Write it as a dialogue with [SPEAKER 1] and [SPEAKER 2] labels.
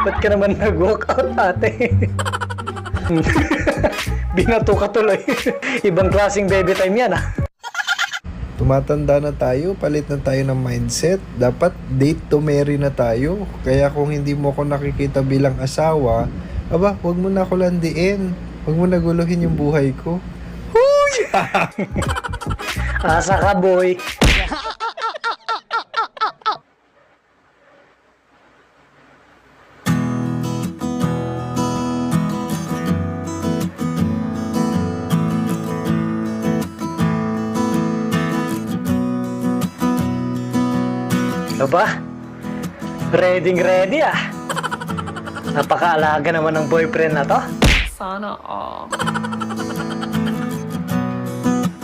[SPEAKER 1] Ba't ka naman nag-walk out, ate? Binato ka tuloy. Ibang klaseng baby time yan, ah.
[SPEAKER 2] Tumatanda na tayo, palit na tayo ng mindset. Dapat date to marry na tayo. Kaya kung hindi mo ako nakikita bilang asawa, aba, huwag mo na ako landiin. Huwag mo na guluhin yung buhay ko. Huy!
[SPEAKER 1] Asa ka, boy. Aba, ready ah. Napakaalaga naman ng boyfriend na to.
[SPEAKER 3] Sana all.